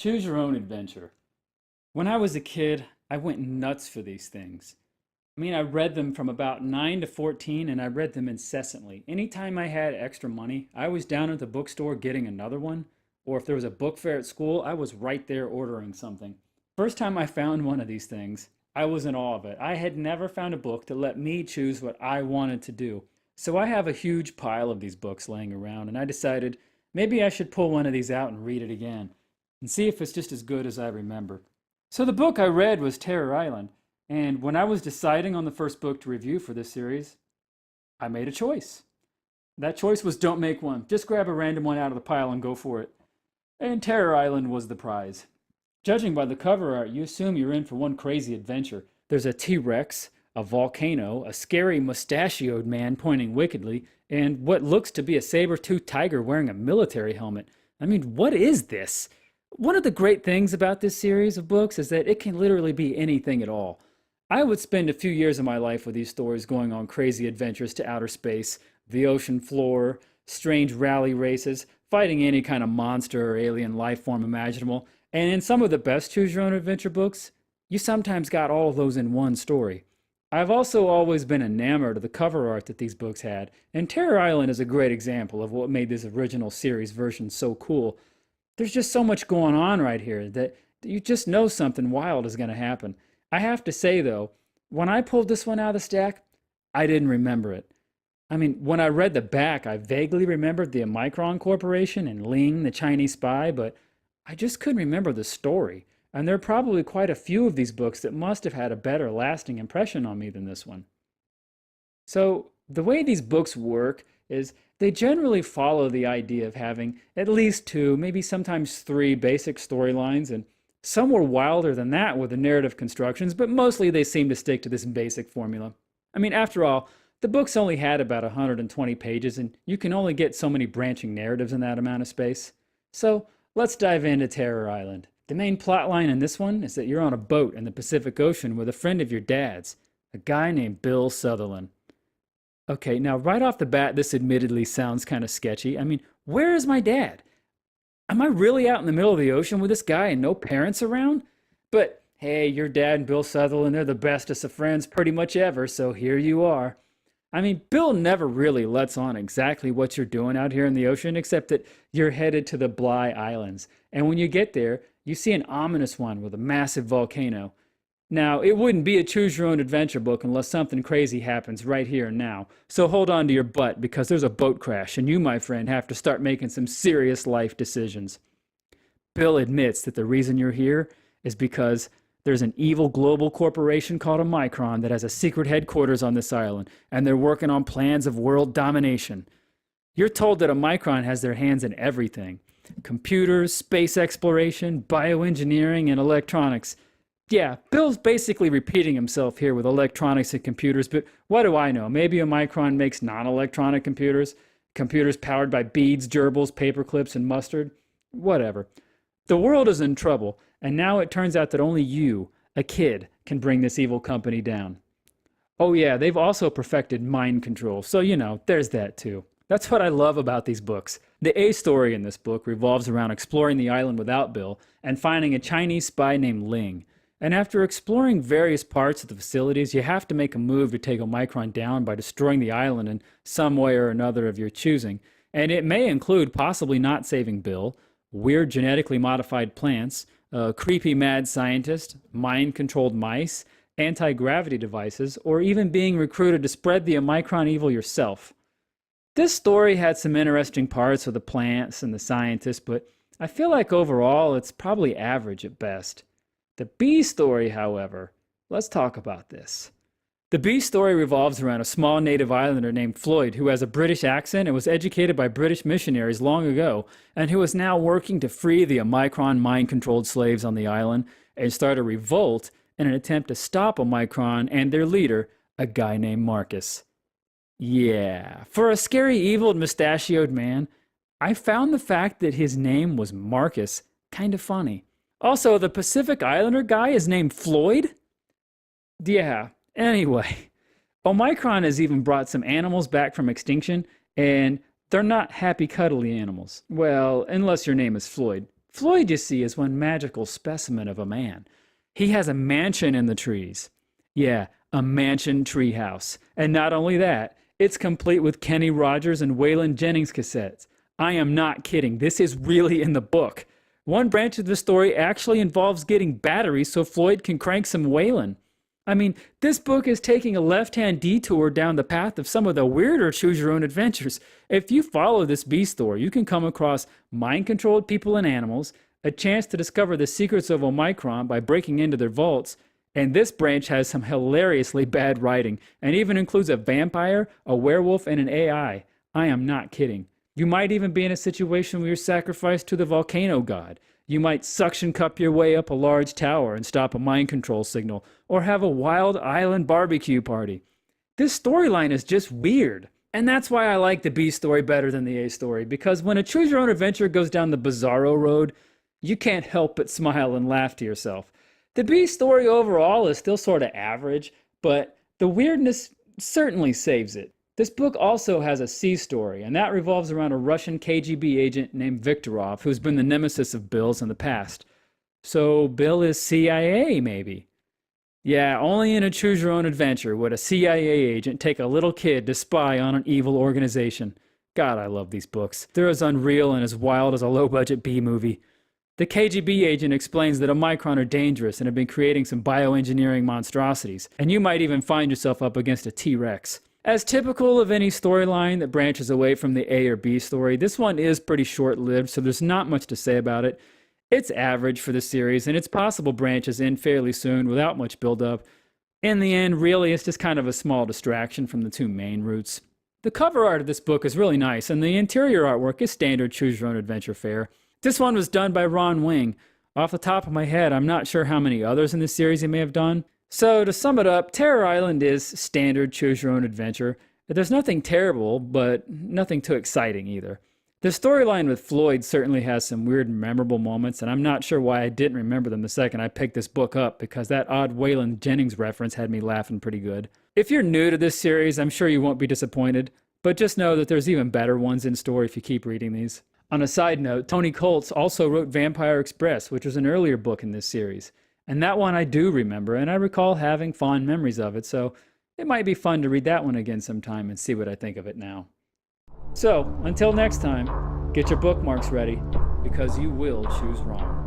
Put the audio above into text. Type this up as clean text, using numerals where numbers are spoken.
Choose your own adventure. When I was a kid, I went nuts for these things. I read them from about 9 to 14, and I read them incessantly. Anytime I had extra money, I was down at the bookstore getting another one, or if there was a book fair at school, I was right there ordering something. First time I found one of these things, I was in awe of it. I had never found a book that let me choose what I wanted to do. So I have a huge pile of these books laying around, and I decided maybe I should pull one of these out and read it again and see if it's just as good as I remember. So the book I read was Terror Island, and when I was deciding on the first book to review for this series, I made a choice. That choice was don't make one. Just grab a random one out of the pile and go for it. And Terror Island was the prize. Judging by the cover art, you assume you're in for one crazy adventure. There's a T-Rex, a volcano, a scary mustachioed man pointing wickedly, and what looks to be a saber-toothed tiger wearing a military helmet. What is this? One of the great things about this series of books is that it can literally be anything at all. I would spend a few years of my life with these stories going on crazy adventures to outer space, the ocean floor, strange rally races, fighting any kind of monster or alien life form imaginable. And in some of the best choose your own adventure books, you sometimes got all of those in one story. I've also always been enamored of the cover art that these books had, and Terror Island is a great example of what made this original series version so cool. There's just so much going on right here that you just know something wild is going to happen. I have to say, though, when I pulled this one out of the stack, I didn't remember it. When I read the back, I vaguely remembered the Omicron Corporation and Ling, the Chinese spy, but I just couldn't remember the story. And there are probably quite a few of these books that must have had a better lasting impression on me than this one. So, the way these books work is they generally follow the idea of having at least two, maybe sometimes three basic storylines, and some were wilder than that with the narrative constructions, but mostly they seem to stick to this basic formula. After all, the books only had about 120 pages, and you can only get so many branching narratives in that amount of space. So, let's dive into Terror Island. The main plot line in this one is that you're on a boat in the Pacific Ocean with a friend of your dad's, a guy named Bill Sutherland. Okay, now right off the bat, this admittedly sounds kind of sketchy. Where is my dad? Am I really out in the middle of the ocean with this guy and no parents around? But hey, your dad and Bill Sutherland, they're the bestest of friends pretty much ever, so here you are. Bill never really lets on exactly what you're doing out here in the ocean, except that you're headed to the Bly Islands. And when you get there, you see an ominous one with a massive volcano. Now, it wouldn't be a choose-your-own-adventure book unless something crazy happens right here and now. So hold on to your butt, because there's a boat crash, and you, my friend, have to start making some serious life decisions. Bill admits that the reason you're here is because there's an evil global corporation called Omicron that has a secret headquarters on this island, and they're working on plans of world domination. You're told that Omicron has their hands in everything. Computers, space exploration, bioengineering, and electronics. Yeah, Bill's basically repeating himself here with electronics and computers, but what do I know? Maybe Omicron makes non-electronic computers? Computers powered by beads, gerbils, paper clips, and mustard? Whatever. The world is in trouble, and now it turns out that only you, a kid, can bring this evil company down. Oh yeah, they've also perfected mind control, so there's that too. That's what I love about these books. The A story in this book revolves around exploring the island without Bill and finding a Chinese spy named Ling. And after exploring various parts of the facilities, you have to make a move to take Omicron down by destroying the island in some way or another of your choosing. And it may include possibly not saving Bill, weird genetically modified plants, a creepy mad scientist, mind-controlled mice, anti-gravity devices, or even being recruited to spread the Omicron evil yourself. This story had some interesting parts with the plants and the scientists, but I feel like overall it's probably average at best. The B story, however, let's talk about this. The B story revolves around a small native islander named Ffloyd who has a British accent and was educated by British missionaries long ago, and who is now working to free the Omicron mind-controlled slaves on the island and start a revolt in an attempt to stop Omicron and their leader, a guy named Marcus. Yeah, for a scary, evil, mustachioed man, I found the fact that his name was Marcus kind of funny. Also, the Pacific Islander guy is named Ffloyd? Yeah, anyway. Omicron has even brought some animals back from extinction, and they're not happy, cuddly animals. Well, unless your name is Ffloyd. Ffloyd, you see, is one magical specimen of a man. He has a mansion in the trees. Yeah, a mansion treehouse. And not only that, it's complete with Kenny Rogers and Waylon Jennings cassettes. I am not kidding. This is really in the book. One branch of the story actually involves getting batteries so Ffloyd can crank some Waylon. I mean, this book is taking a left-hand detour down the path of some of the weirder choose-your-own adventures. If you follow this B story, you can come across mind-controlled people and animals, a chance to discover the secrets of Omicron by breaking into their vaults, and this branch has some hilariously bad writing, and even includes a vampire, a werewolf, and an AI. I am not kidding. You might even be in a situation where you're sacrificed to the volcano god. You might suction cup your way up a large tower and stop a mind control signal, or have a wild island barbecue party. This storyline is just weird. And that's why I like the B story better than the A story, because when a choose-your-own adventure goes down the bizarro road, you can't help but smile and laugh to yourself. The B story overall is still sort of average, but the weirdness certainly saves it. This book also has a C story, and that revolves around a Russian KGB agent named Viktorov, who's been the nemesis of Bill's in the past. So Bill is CIA, maybe? Yeah, only in a choose-your-own adventure would a CIA agent take a little kid to spy on an evil organization. God, I love these books. They're as unreal and as wild as a low-budget B movie. The KGB agent explains that Omicron are dangerous and have been creating some bioengineering monstrosities, and you might even find yourself up against a T-Rex. As typical of any storyline that branches away from the A or B story, this one is pretty short-lived, so there's not much to say about it. It's average for the series, and it's possible branches end fairly soon without much build-up. In the end, really, it's just kind of a small distraction from the two main routes. The cover art of this book is really nice, and the interior artwork is standard choose-your-own adventure fare. This one was done by Ling. Off the top of my head, I'm not sure how many others in this series he may have done. So to sum it up, Terror Island is standard choose-your-own adventure. There's nothing terrible, but nothing too exciting either. The storyline with Ffloyd certainly has some weird memorable moments, and I'm not sure why I didn't remember them the second I picked this book up, because that odd Waylon Jennings reference had me laughing pretty good. If you're new to this series, I'm sure you won't be disappointed, but just know that there's even better ones in store if you keep reading these. On a side note, Tony Colts also wrote Vampire Express, which was an earlier book in this series. And that one I do remember, and I recall having fond memories of it, so it might be fun to read that one again sometime and see what I think of it now. So, until next time, get your bookmarks ready, because you will choose wrong.